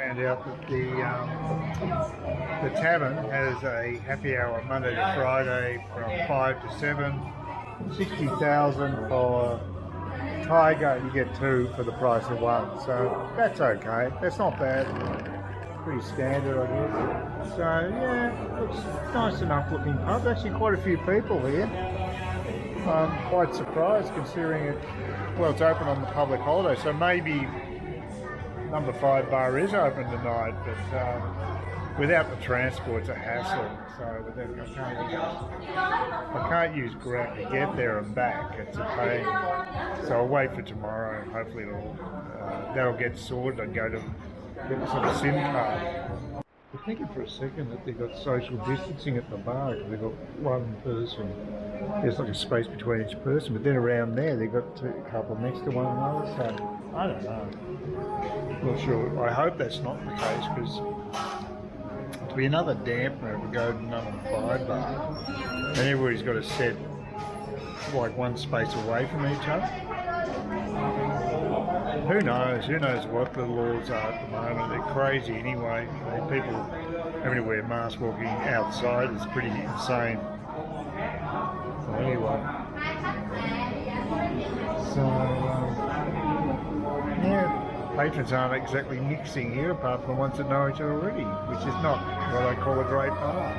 found out that the tavern has a happy hour Monday to Friday from 5 to 7. 60,000 for Tiger, you get 2 for the price of 1. So that's okay. That's not bad. Pretty standard, I guess. So yeah, looks nice enough looking pub. Actually quite a few people here. I'm quite surprised considering it, well, it's open on the public holiday, so maybe number 5 bar is open tonight, but without the transport it's a hassle. So I can't use Grab to get there and back. It's a pain. So I'll wait for tomorrow and hopefully that'll get sorted and go to get some SIM card. I'm thinking for a second that they've got social distancing at the bar because they've got one person. There's like a space between each person, but then around there they've got a couple next to one another. So I don't know. Not sure. I hope that's not the case because to be another dampener if we go to number 5 bar, and everybody's got to sit like one space away from each other. Who knows? Who knows what the laws are at the moment? They're crazy anyway. People having to wear masks walking outside is pretty insane. So anyway, yeah, patrons aren't exactly mixing here apart from the ones that know each other already, which is not what I call a great bar.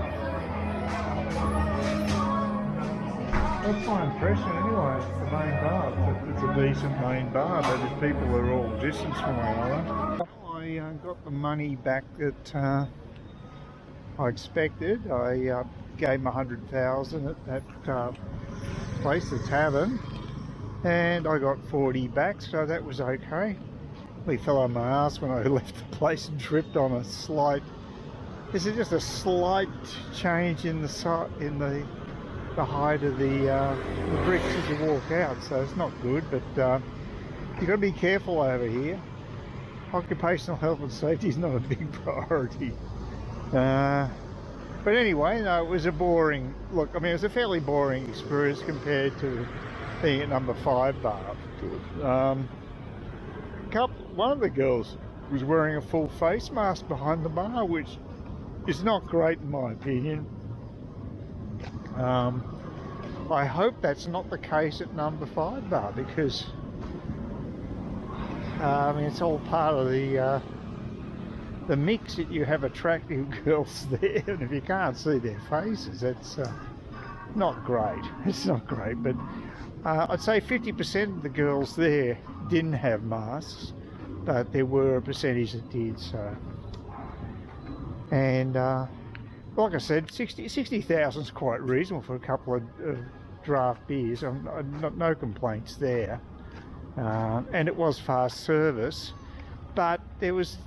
That's my impression anyway, it's the main bar. It's a decent main bar, but if people are all distanced from one another. I got the money back that I expected. I gave them 100,000 at that place, the tavern, and I got 40 back, so that was okay. We fell on my ass when I left the place and tripped on a slight. This is just a slight change in the height of the bricks as you walk out, so it's not good, but you've got to be careful over here. Occupational health and safety is not a big priority. But anyway, no, it was a boring look. I mean, it was a fairly boring experience compared to being at number 5 bar. One of the girls was wearing a full face mask behind the bar, which is not great in my opinion. I hope that's not the case at number 5 bar because I mean it's all part of the mix that you have attractive girls there, and if you can't see their faces, that's not great. It's not great, but I'd say 50% of the girls there didn't have masks, but there were a percentage that did. So, and like I said, 60,000 is quite reasonable for a couple of draft beers. No complaints there. And it was fast service, but there was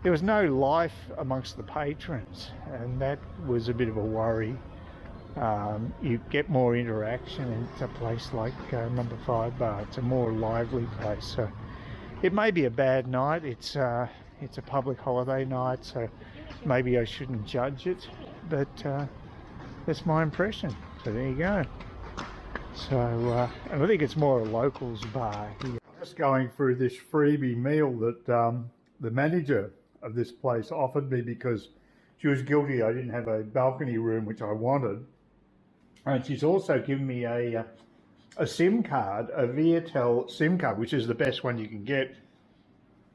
no life amongst the patrons, and that was a bit of a worry. You get more interaction in a place like number 5 bar. It's a more lively place. So it may be a bad night. It's a public holiday night, so maybe I shouldn't judge it, but that's my impression. So there you go. So and I think it's more a locals bar here. Just going through this freebie meal that the manager of this place offered me because she was guilty I didn't have a balcony room, which I wanted. And she's also given me a SIM card, a Viatel SIM card, which is the best one you can get.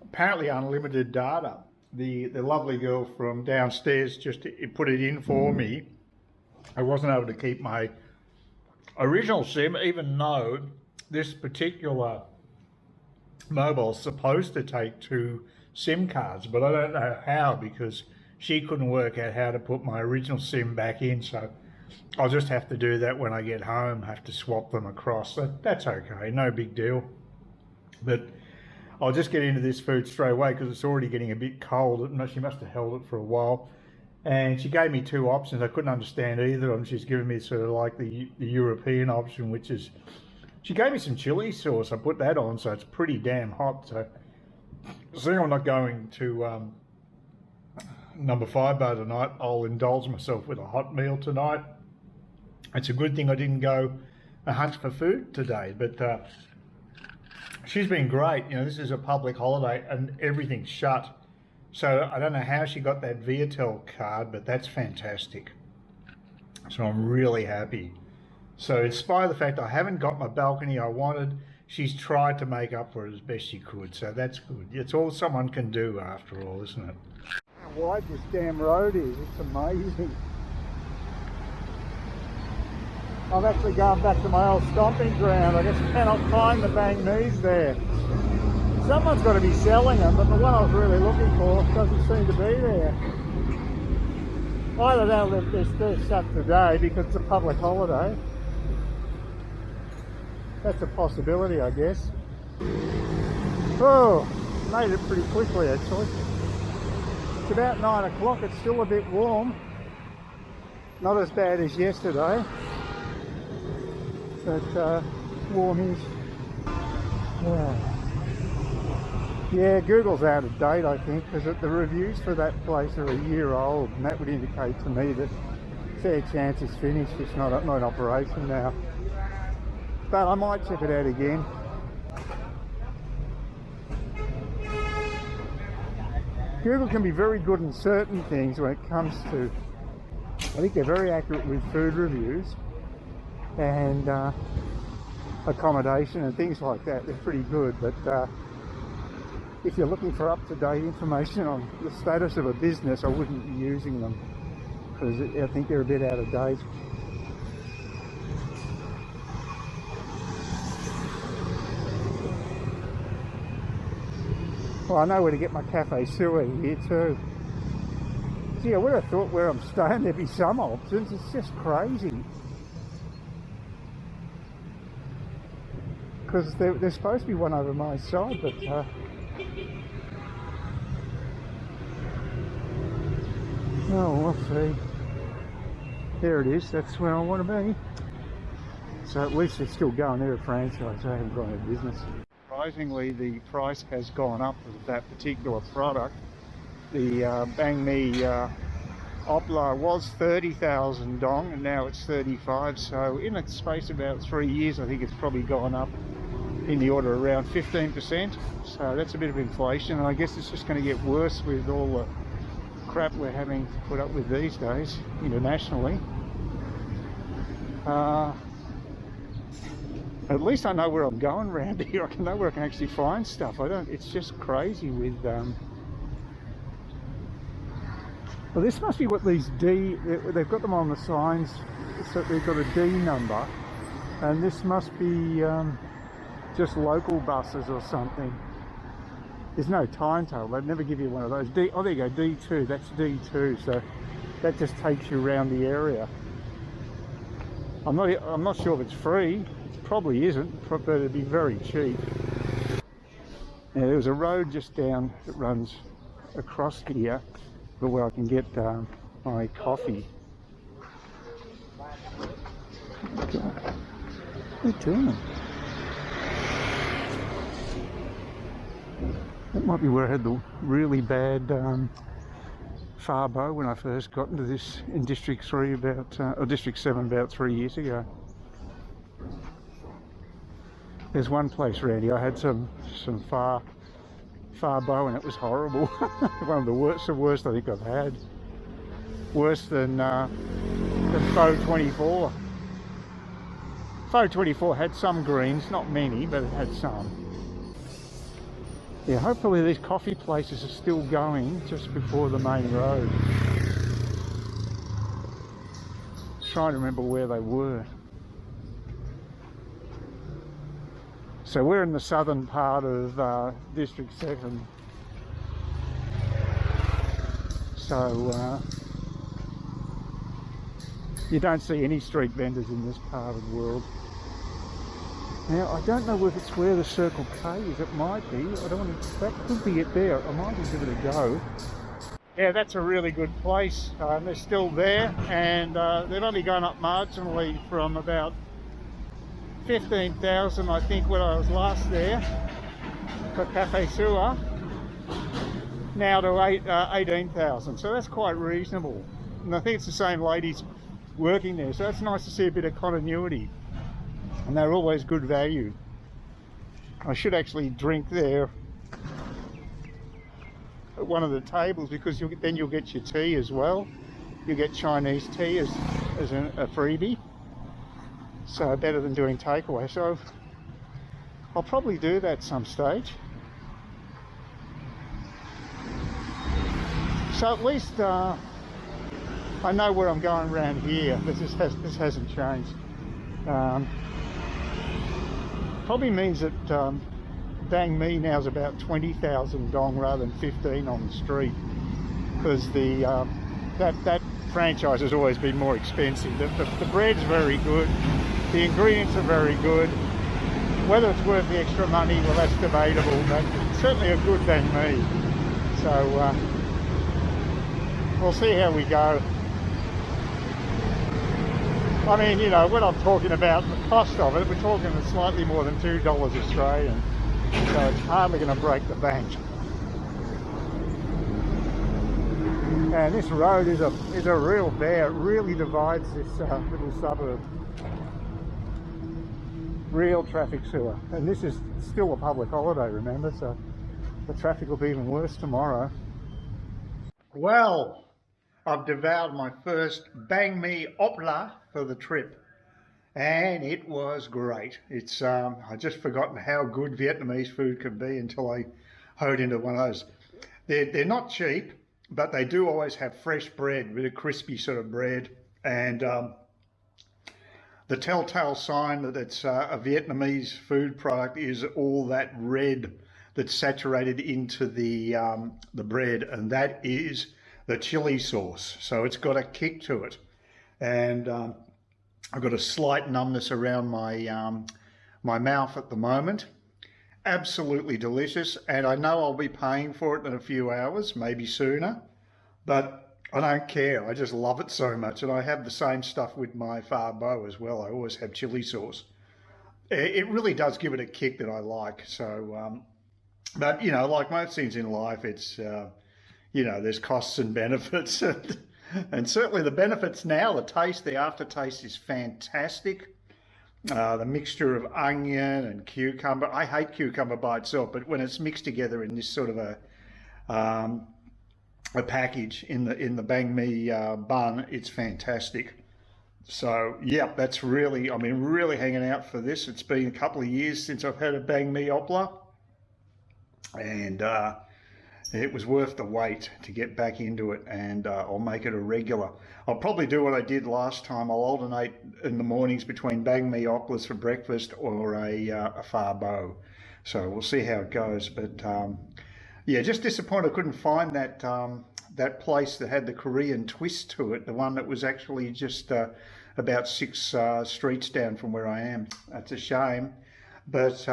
Apparently unlimited data. The lovely girl from downstairs just put it in for me. I wasn't able to keep my original SIM, even though this particular mobile's supposed to take 2 SIM cards, but I don't know how because she couldn't work out how to put my original SIM back in, so I'll just have to do that when I get home, have to swap them across. So that's okay, no big deal. But I'll just get into this food straight away because it's already getting a bit cold. She must have held it for a while. And she gave me 2 options. I couldn't understand either of them. She's given me sort of like the European option, which is, she gave me some chili sauce. I put that on, so it's pretty damn hot. So seeing I'm not going to number 5 bar tonight, I'll indulge myself with a hot meal tonight. It's a good thing I didn't go a hunt for food today, but she's been great. You know, this is a public holiday and everything's shut. So I don't know how she got that Viatel card, but that's fantastic. So I'm really happy. So in spite of the fact I haven't got my balcony I wanted, she's tried to make up for it as best she could. So that's good. It's all someone can do after all, isn't it? How wide this damn road is, it's amazing. I've actually gone back to my old stomping ground. I just cannot find the Banh Mi's there. Someone's got to be selling them, but the one I was really looking for doesn't seem to be there. Either they're shut today because it's a public holiday. That's a possibility, I guess. Oh, made it pretty quickly actually. It's about 9 o'clock, it's still a bit warm. Not as bad as yesterday, but warm-ish. Yeah, Google's out of date, I think, because the reviews for that place are a year old, and that would indicate to me that fair chance it's finished. It's not in operation now. But I might check it out again. Google can be very good in certain things when it comes to, I think they're very accurate with food reviews and accommodation and things like that. They're pretty good, but if you're looking for up-to-date information on the status of a business, I wouldn't be using them because I think they're a bit out of date. Well, I know where to get my cafe sewer here too. Gee, I would have thought where I'm staying there'd be some options. It's just crazy. Because there's supposed to be one over my side, but oh, we'll see. There it is, that's where I want to be. So at least they're still going. They're a franchise, they haven't gone out of business. Surprisingly, the price has gone up of that particular product. The Banh Mi Opla was 30,000 dong and now it's 35, so in a space of about 3 years I think it's probably gone up in the order of around 15%. So that's a bit of inflation, and I guess it's just going to get worse with all the crap we're having to put up with these days internationally. At least I know where I'm going around here. I can know where I can actually find stuff. It's just crazy with well, this must be what these they've got them on the signs, so they've got a D number, and this must be just local buses or something. There's no timetable. They'd never give you one of those. Oh, there you go, D2. That's D2. So that just takes you around the area. I'm not sure if it's free. It probably isn't, but it'd be very cheap. Now, there's a road just down that runs across here where I can get my coffee. What are they doing? That might be where I had the really bad Farbo when I first got into this in District 3 or District 7 about 3 years ago. There's one place around here I had some Farbo and it was horrible. One of the worst I think I've had. Worse than Pho 24. Pho 24 had some greens, not many, but it had some. Yeah, hopefully these coffee places are still going just before the main road. Trying to remember where they were. So we're in the southern part of District 7. So you don't see any street vendors in this part of the world. Now, I don't know if it's where the Circle K is. It might be. I don't want to. That could be it there. I might just give it a go. Yeah, that's a really good place. They're still there, and they've only gone up marginally from about 15,000, I think, when I was last there for Cafe Sewer, now to 18,000. So that's quite reasonable. And I think it's the same ladies working there, so that's nice to see a bit of continuity. And they're always good value. I should actually drink there one of the tables, because then you'll get your tea as well. You get Chinese tea as a freebie. So better than doing takeaway. So I'll probably do that some stage. So at least I know where I'm going around here. This hasn't changed. Probably means that Banh Mi now is about 20,000 dong rather than 15 on the street, because that franchise has always been more expensive. The bread's very good, the ingredients are very good. Whether it's worth the extra money, well, that's debatable, but it's certainly a good Banh Mi. So we'll see how we go. I mean, you know, when I'm talking about the cost of it, we're talking slightly more than $2 Australian, so it's hardly going to break the bank. And this road is a real bear. It really divides this little suburb. Real traffic sewer. And this is still a public holiday, remember, so the traffic will be even worse tomorrow. Well, I've devoured my first Banh Mi opla for the trip, and it was great. It's I just forgotten how good Vietnamese food can be until I hoed into one of those. They're not cheap, but they do always have fresh bread, with a crispy sort of bread, and the telltale sign that it's a Vietnamese food product is all that red that's saturated into the bread, and that is the chili sauce. So it's got a kick to it, and I've got a slight numbness around my my mouth at the moment. Absolutely delicious, and I know I'll be paying for it in a few hours, maybe sooner, but I don't care. I just love it so much, and I have the same stuff with my phar bo as well. I always have chili sauce. It really does give it a kick that I like. So, but you know, like most things in life, it's you know, there's costs and benefits, and certainly the benefits now, the taste, the aftertaste is fantastic. The mixture of onion and cucumber. I hate cucumber by itself, but when it's mixed together in this sort of a package in the Banh Mi bun, it's fantastic. So yeah, that's really, I mean, really hanging out for this. It's been a couple of years since I've had a Banh Mi opla, and it was worth the wait to get back into it, and I'll make it a regular. I'll probably do what I did last time. I'll alternate in the mornings between Banh Mi oplas for breakfast or a phar bo. So we'll see how it goes. But yeah, just disappointed I couldn't find that that place that had the Korean twist to it, the one that was actually just about 6 streets down from where I am. That's a shame. But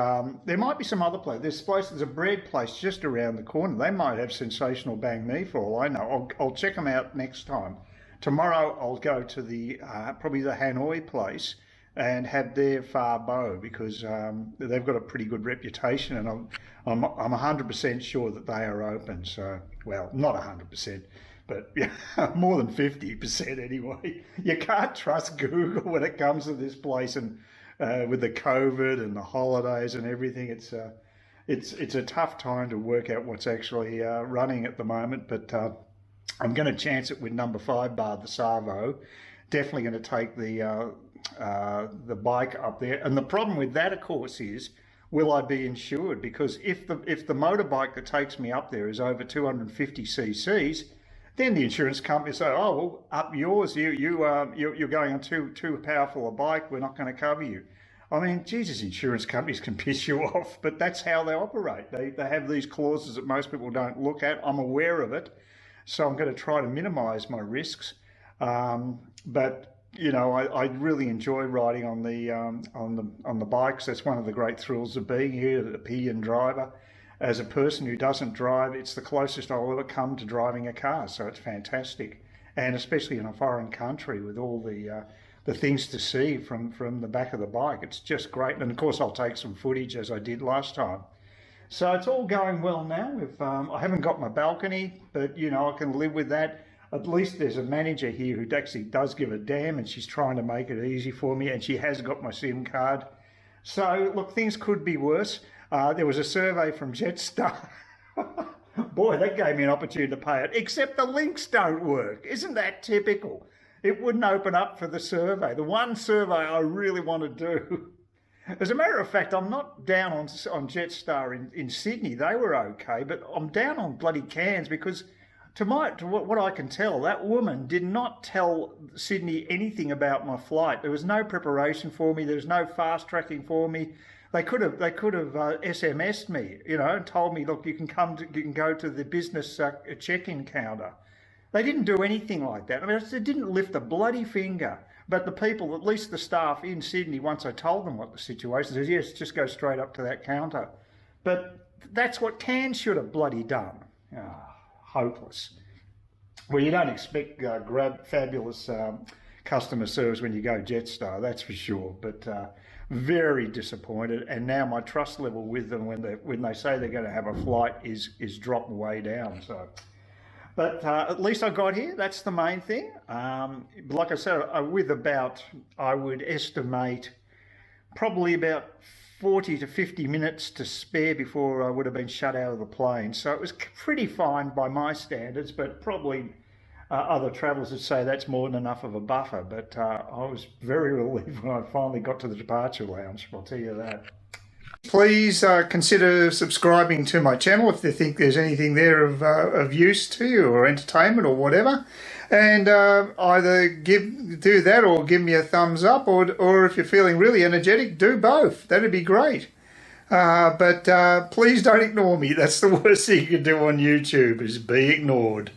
there might be some other place. There's a bread place just around the corner. They might have sensational Banh Mi for all I know. I'll check them out next time. Tomorrow I'll go to the probably the Hanoi place and have their phar bo, because they've got a pretty good reputation, and I'm 100% sure that they are open. So, well, not 100%, but yeah, more than 50% anyway. You can't trust Google when it comes to this place, and with the COVID and the holidays and everything, it's a tough time to work out what's actually running at the moment. But I'm going to chance it with number 5 bar, the Savo. Definitely going to take the bike up there. And the problem with that, of course, is will I be insured? Because if the motorbike that takes me up there is over 250 cc's, then the insurance company say, "Oh, well, up yours. You're going on too powerful a bike. We're not going to cover you." I mean, Jesus, insurance companies can piss you off, but that's how they operate. They have these clauses that most people don't look at. I'm aware of it, so I'm going to try to minimise my risks. But you know, I really enjoy riding on the bikes. That's one of the great thrills of being here, a pillion driver. As a person who doesn't drive, it's the closest I'll ever come to driving a car, so it's fantastic. And especially in a foreign country with all the things to see from the back of the bike, it's just great. And of course I'll take some footage as I did last time. So it's all going well now. I haven't got my balcony, but you know, I can live with that. At least there's a manager here who actually does give a damn, and she's trying to make it easy for me, and she has got my SIM card. So look, things could be worse. There was a survey from Jetstar boy, that gave me an opportunity to pay it, except the links don't work. Isn't that typical? It wouldn't open up for the survey, the one survey I really want to do. As a matter of fact, I'm not down on Jetstar in Sydney. They were okay, but I'm down on bloody Cairns because to what I can tell, that woman did not tell Sydney anything about my flight. There was no preparation for me. There was no fast tracking for me. They could have SMS'd me, you know, and told me, look, you can go to the business check-in counter. They didn't do anything like that. I mean, they didn't lift a bloody finger. But the people, at least the staff in Sydney, once I told them what the situation is, yes, just go straight up to that counter. But that's what Cairns should have bloody done. Oh, hopeless. Well, you don't expect fabulous customer service when you go Jetstar, that's for sure. But very disappointed. And now my trust level with them when they say they're going to have a flight is dropped way down. So. But at least I got here, that's the main thing. Like I said, I would estimate probably about 40 to 50 minutes to spare before I would have been shut out of the plane. So it was pretty fine by my standards, but probably other travellers would say that's more than enough of a buffer. But I was very relieved when I finally got to the departure lounge, I'll tell you that. Please consider subscribing to my channel if you think there's anything there of use to you or entertainment or whatever, and either do that or give me a thumbs up, or if you're feeling really energetic, do both. That'd be great. But please don't ignore me. That's the worst thing you can do on YouTube, is be ignored.